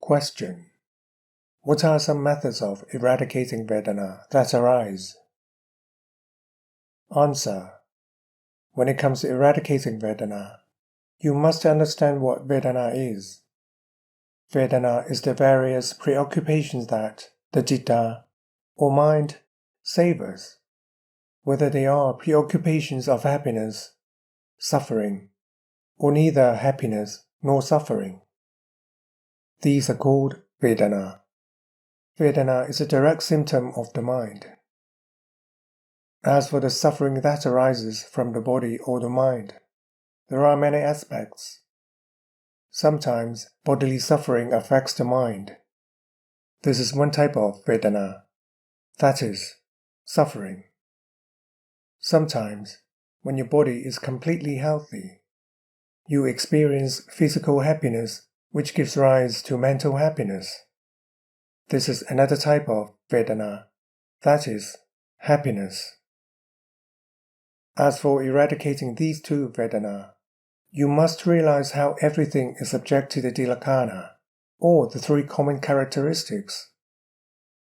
Question. What are some methods of eradicating Vedana that arise? Answer. When it comes to eradicating Vedana, you must understand what Vedana is. Vedana is the various preoccupations that the citta, or mind, savours, whether they are preoccupations of happiness, suffering, or neither happiness nor suffering. These are called Vedana. Vedana is a direct symptom of the mind. As for the suffering that arises from the body or the mind, there are many aspects. Sometimes bodily suffering affects the mind. This is one type of Vedana, that is, suffering. Sometimes, when your body is completely healthy, you experience physical happiness which gives rise to mental happiness. This is another type of Vedana, that is, happiness. As for eradicating these two Vedana, you must realize how everything is subject to the Dilakkhana, or the three common characteristics.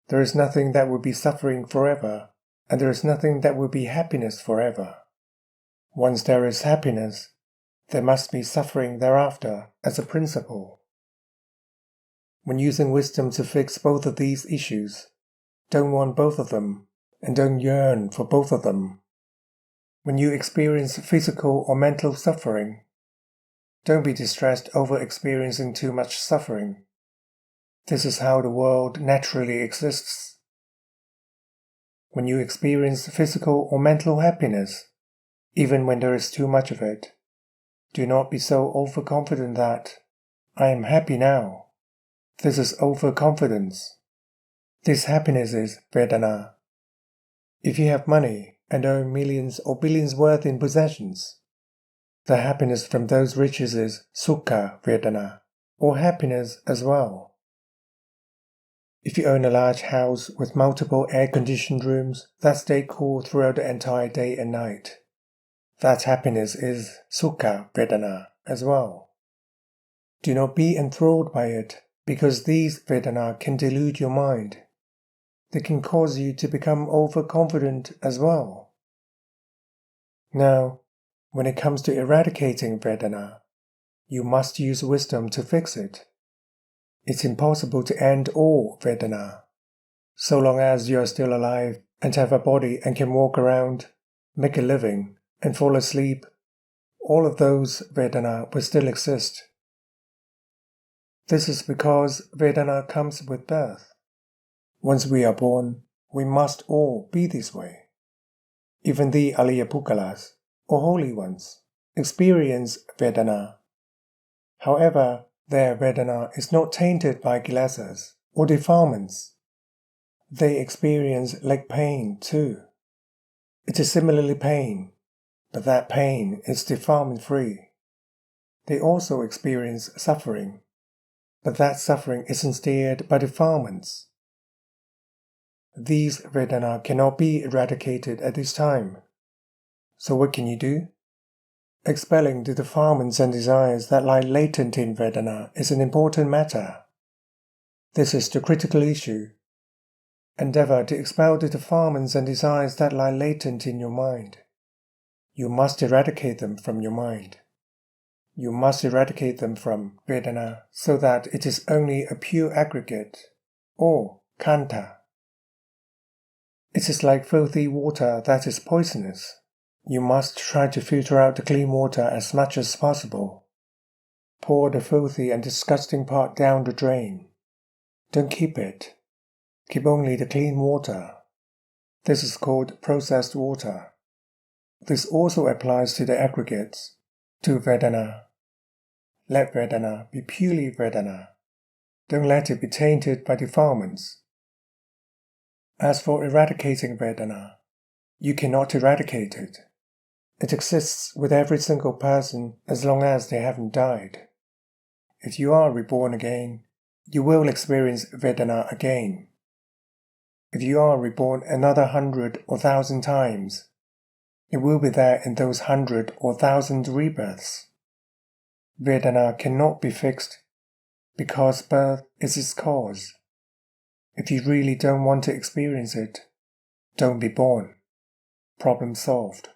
There is nothing that will be suffering forever, and there is nothing that will be happiness forever. Once there is happiness, there must be suffering thereafter as a principle. When using wisdom to fix both of these issues, don't want both of them, and don't yearn for both of them. When you experience physical or mental suffering, don't be distressed over experiencing too much suffering. This is how the world naturally exists. When you experience physical or mental happiness, even when there is too much of it, do not be so overconfident that, I am happy now. This is overconfidence. This happiness is Vedana. If you have money and own millions or billions worth in possessions, the happiness from those riches is Sukha Vedana, or happiness as well. If you own a large house with multiple air-conditioned rooms that stay cool throughout the entire day and night, that happiness is Sukha Vedana as well. Do not be enthralled by it, because these Vedana can delude your mind. They can cause you to become overconfident as well. Now, when it comes to eradicating Vedana, you must use wisdom to fix it. It's impossible to end all Vedana. So long as you are still alive and have a body and can walk around, make a living, and fall asleep, all of those Vedana will still exist. This is because Vedana comes with birth. Once we are born, we must all be this way. Even the Ācariya Pukkalas, or holy ones, experience Vedana. However, their Vedana is not tainted by Kilesas or defilements. They experience leg pain too. It is similarly pain, but that pain is defilement-free. They also experience suffering, but that suffering isn't steered by defilements. These Vedana cannot be eradicated at this time. So what can you do? Expelling the defilements and desires that lie latent in Vedana is an important matter. This is the critical issue. Endeavor to expel the defilements and desires that lie latent in your mind. You must eradicate them from your mind. You must eradicate them from Vedana so that it is only a pure aggregate, or kanta. It is like filthy water that is poisonous. You must try to filter out the clean water as much as possible. Pour the filthy and disgusting part down the drain. Don't keep it. Keep only the clean water. This is called processed water. This also applies to the aggregates, to Vedana. Let Vedana be purely Vedana. Don't let it be tainted by defilements. As for eradicating Vedana, you cannot eradicate it. It exists with every single person as long as they haven't died. If you are reborn again, you will experience Vedana again. If you are reborn another 100 or 1,000 times, it will be there in those 100 or 1,000 rebirths. Vedana cannot be fixed, because birth is its cause. If you really don't want to experience it, don't be born. Problem solved.